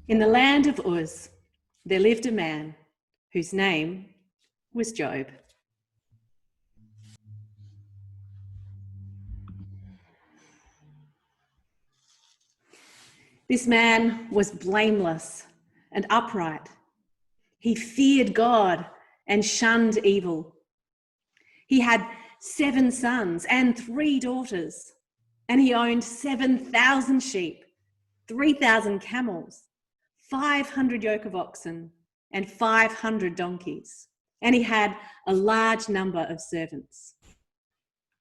In the land of Uz, there lived a man whose name was Job. This man was blameless and upright. He feared God and shunned evil. He had 7 sons and 3 daughters, and he owned 7,000 sheep, 3,000 camels, 500 yoke of oxen, and 500 donkeys, and he had a large number of servants.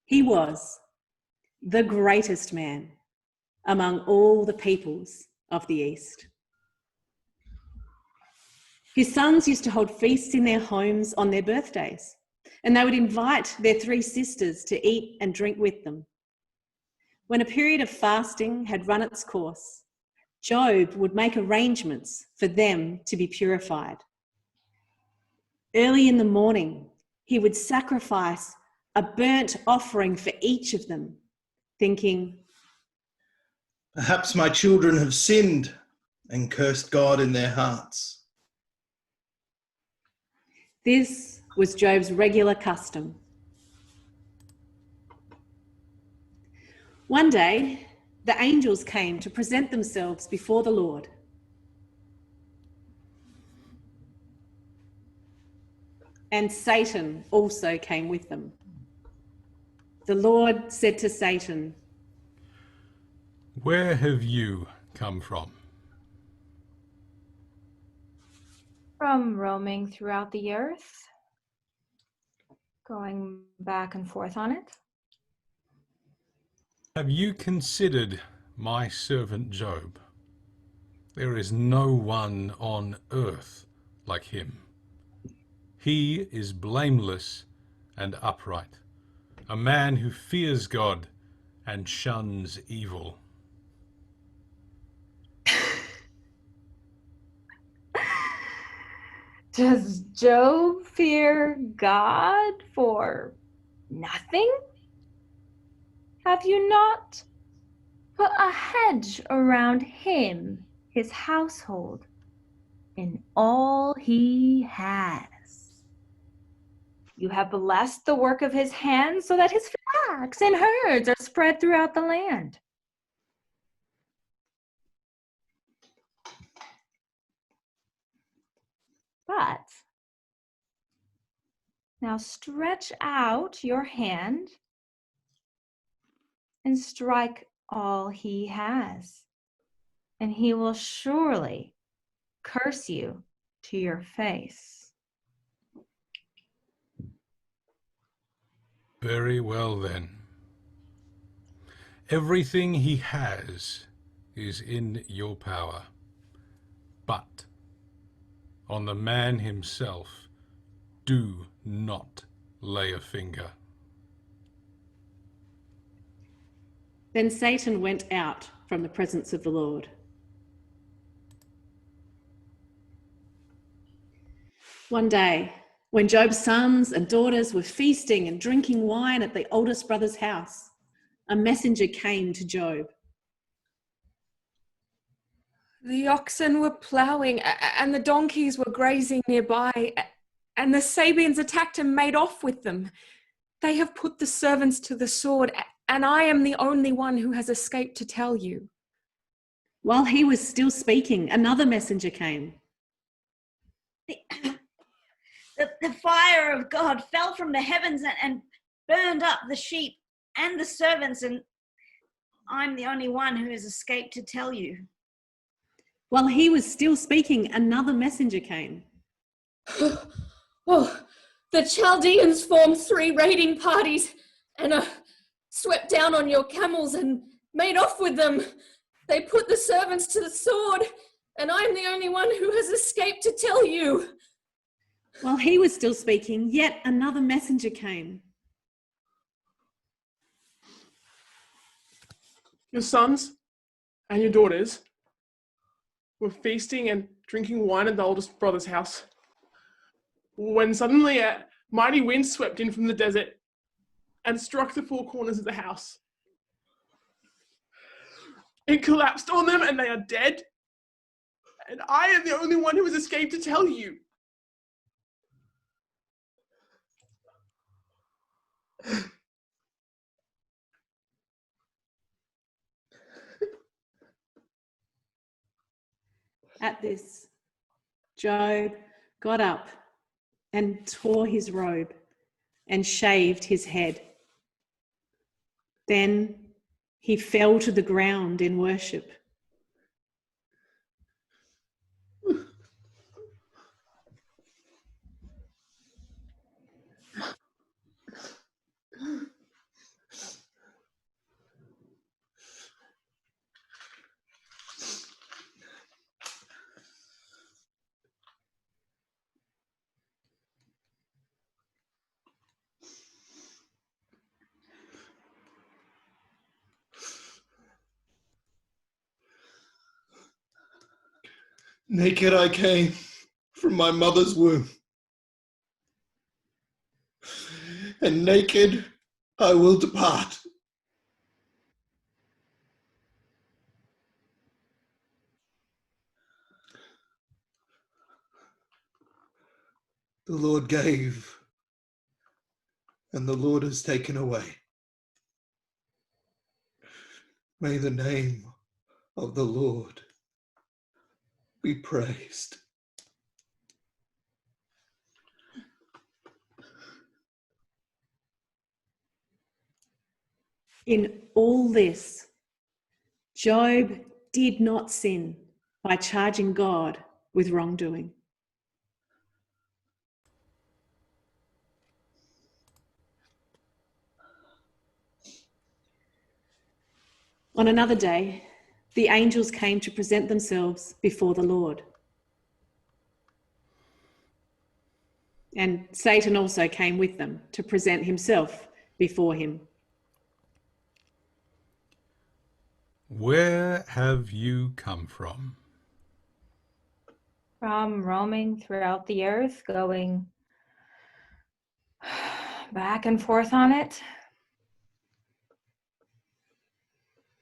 He was the greatest man among all the peoples of the East. His sons used to hold feasts in their homes on their birthdays, and they would invite their 3 sisters to eat and drink with them. When a period of fasting had run its course, Job would make arrangements for them to be purified. Early in the morning, he would sacrifice a burnt offering for each of them, thinking, "Perhaps my children have sinned and cursed God in their hearts." This was Job's regular custom. One day, the angels came to present themselves before the Lord. And Satan also came with them. The Lord said to Satan, "Where have you come from?" From roaming throughout the earth, going back and forth on it. "Have you considered my servant Job? There is no one on earth like him. He is blameless and upright, a man who fears God and shuns evil." Does Job fear God for nothing? Have you not put a hedge around him, his household, and all he has? You have blessed the work of his hands so that his flocks and herds are spread throughout the land. But now stretch out your hand and strike all he has, and he will surely curse you to your face. Very well then. Everything he has is in your power, but on the man himself, do not lay a finger. Then Satan went out from the presence of the Lord. One day, when Job's sons and daughters were feasting and drinking wine at the oldest brother's house, a messenger came to Job. "The oxen were ploughing and the donkeys were grazing nearby, and the Sabeans attacked and made off with them. They have put the servants to the sword, and I am the only one who has escaped to tell you." While he was still speaking, another messenger came. The fire of God fell from the heavens and burned up the sheep and the servants, and I'm the only one who has escaped to tell you. While he was still speaking, another messenger came. "Oh, the Chaldeans formed 3 raiding parties and swept down on your camels and made off with them. They put the servants to the sword, and I'm the only one who has escaped to tell you." While he was still speaking, yet another messenger came. "Your sons and your daughters were feasting and drinking wine at the oldest brother's house, when suddenly a mighty wind swept in from the desert and struck the 4 corners of the house. It collapsed on them and they are dead, and I am the only one who has escaped to tell you. At this, Job got up and tore his robe and shaved his head. Then he fell to the ground in worship. Naked I came from my mother's womb, and naked I will depart. The Lord gave, and the Lord has taken away. May the name of the Lord be praised. In all this, Job did not sin by charging God with wrongdoing. On another day, the angels came to present themselves before the Lord. And Satan also came with them to present himself before him. Where have you come from? From roaming throughout the earth, going back and forth on it.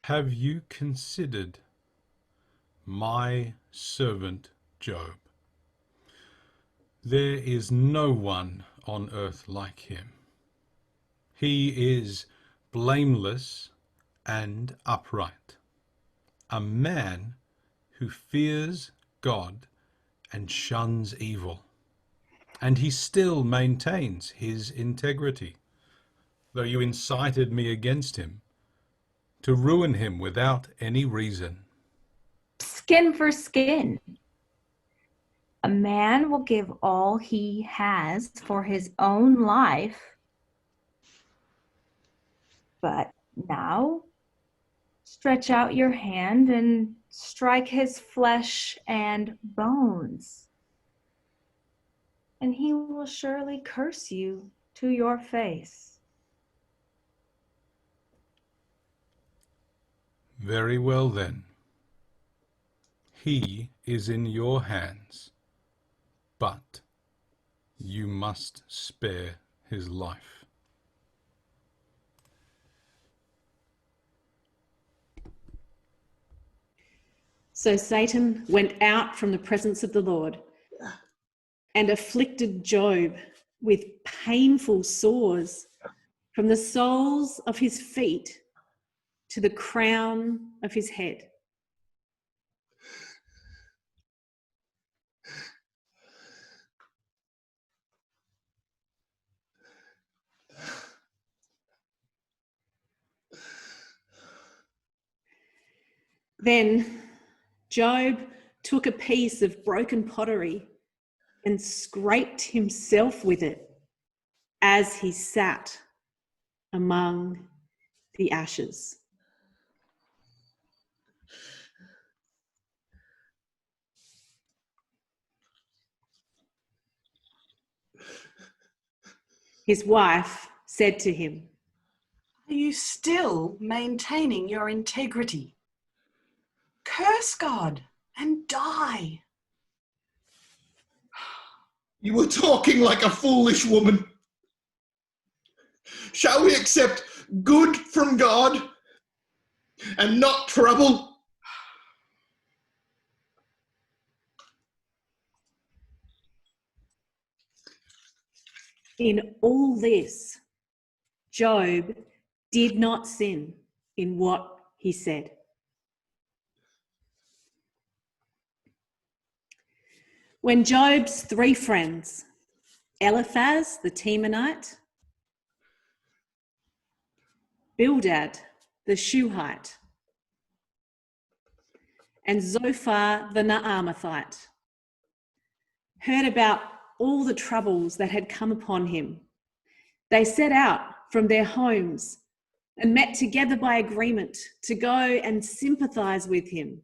Have you considered my servant Job? There is no one on earth like him. He is blameless and upright, a man who fears God and shuns evil, and he still maintains his integrity, though you incited me against him to ruin him without any reason. Skin for skin. A man will give all he has for his own life, but now stretch out your hand and strike his flesh and bones, and he will surely curse you to your face. Very well then. He is in your hands, but you must spare his life. So Satan went out from the presence of the Lord and afflicted Job with painful sores from the soles of his feet to the crown of his head. Then Job took a piece of broken pottery and scraped himself with it as he sat among the ashes. His wife said to him, "Are you still maintaining your integrity? Curse God and die." You were talking like a foolish woman. Shall we accept good from God and not trouble? In all this, Job did not sin in what he said. When Job's three friends, Eliphaz the Temanite, Bildad the Shuhite, and Zophar the Naamathite, heard about all the troubles that had come upon him, they set out from their homes and met together by agreement to go and sympathize with him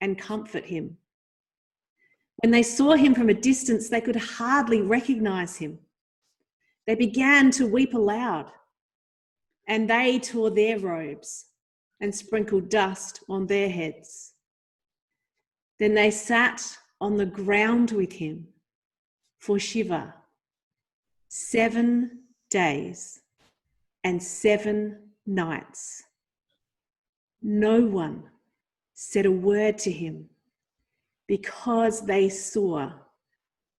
and comfort him. When they saw him from a distance, they could hardly recognize him. They began to weep aloud, and they tore their robes and sprinkled dust on their heads. Then they sat on the ground with him for Shiva 7 days and 7 nights. No one said a word to him because they saw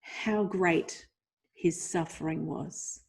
how great his suffering was.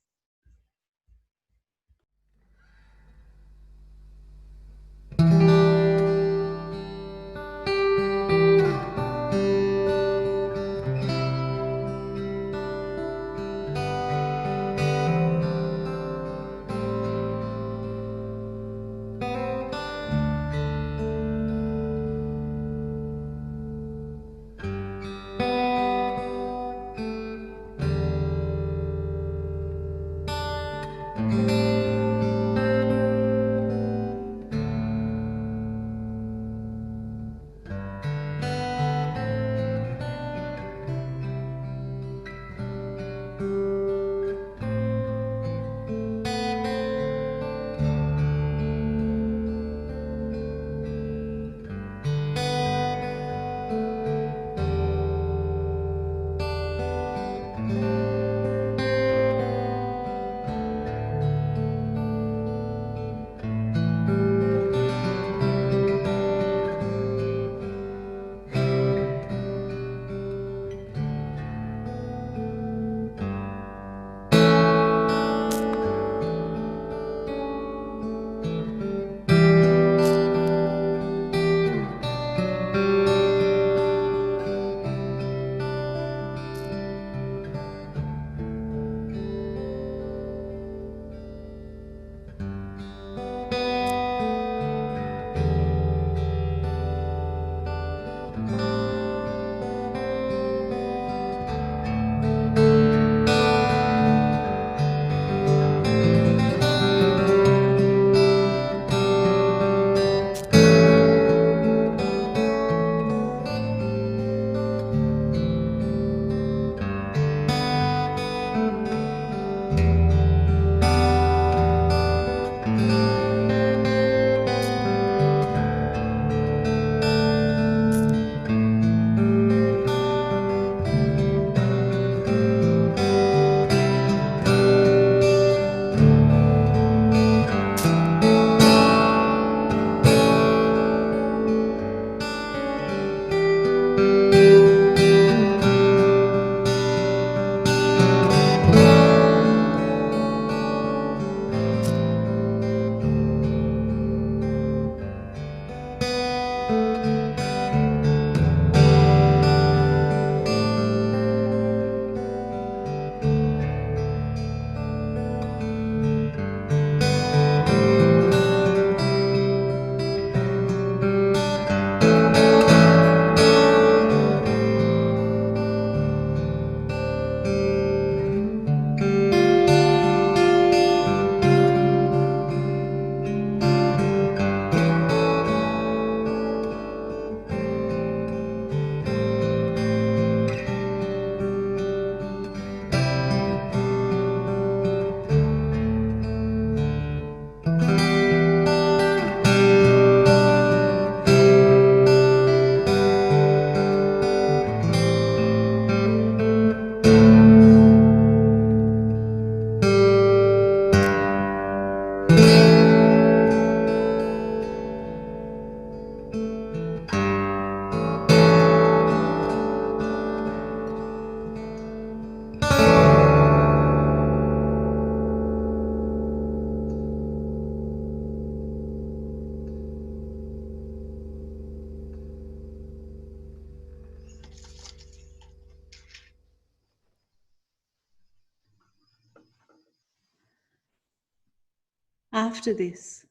After this,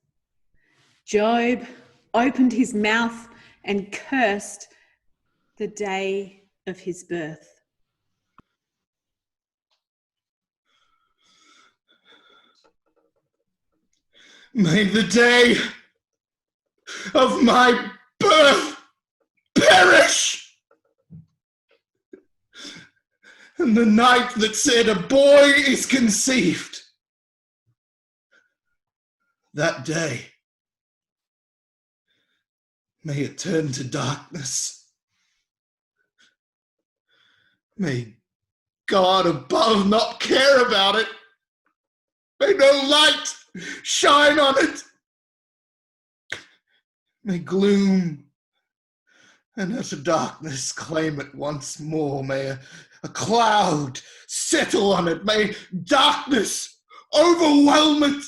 Job opened his mouth and cursed the day of his birth. May the day of my birth perish, and the night that said a boy is conceived, that day, may it turn to darkness. May God above not care about it. May no light shine on it. May gloom and utter darkness claim it once more. May a cloud settle on it. May darkness overwhelm it.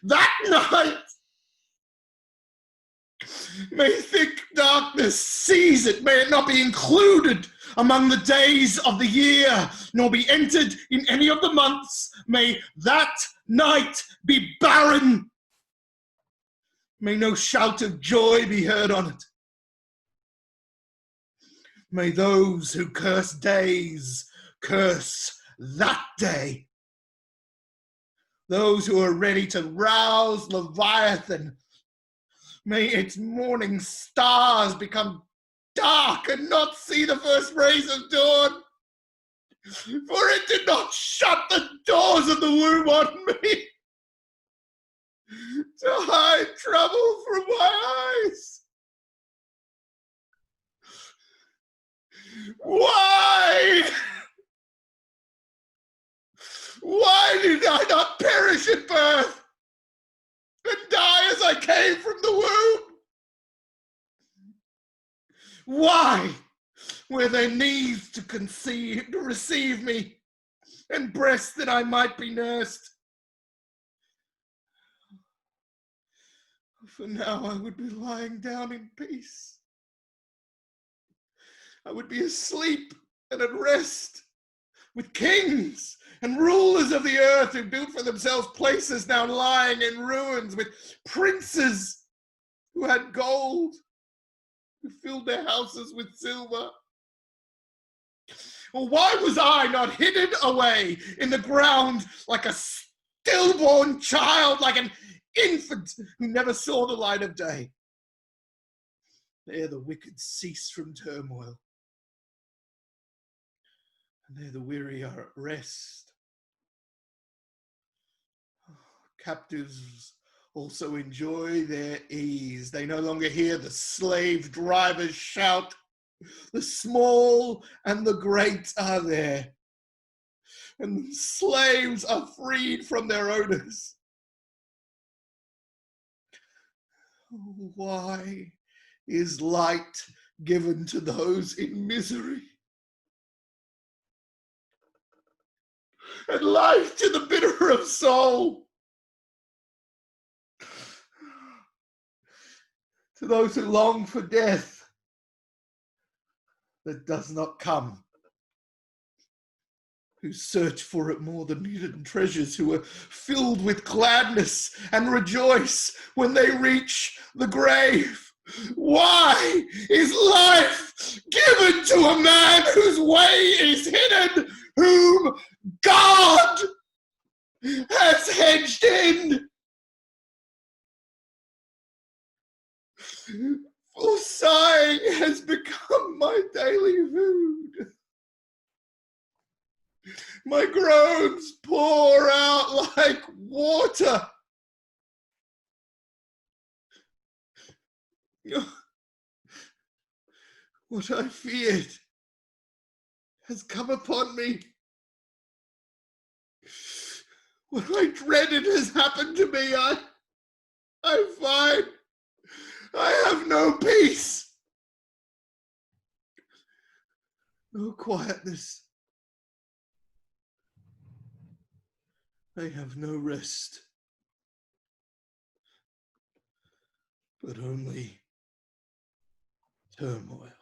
That night, may thick darkness seize it. May it not be included among the days of the year, nor be entered in any of the months. May that night be barren. May no shout of joy be heard on it. May those who curse days curse that day. Those who are ready to rouse Leviathan, may its morning stars become dark and not see the first rays of dawn. For it did not shut the doors of the womb on me to hide trouble from my eyes. Why? Why did I not perish at birth and die as I came from the womb? Why were there knees to receive me, and breasts that I might be nursed? For now I would be lying down in peace. I would be asleep and at rest with kings and rulers of the earth who built for themselves places now lying in ruins, with princes who had gold, who filled their houses with silver. Well, why was I not hidden away in the ground like a stillborn child, like an infant who never saw the light of day? There the wicked cease from turmoil, and there the weary are at rest. Captives also enjoy their ease. They no longer hear the slave drivers shout. The small and the great are there, and slaves are freed from their owners. Why is light given to those in misery, and life to the bitter of soul? To those who long for death that does not come, who search for it more than hidden treasures, who are filled with gladness and rejoice when they reach the grave. Why is life given to a man whose way is hidden, whom God has hedged in? For sighing has become my daily food. My groans pour out like water. What I feared has come upon me. What I dreaded has happened to me. I find I have no peace, no quietness. I have no rest, but only turmoil.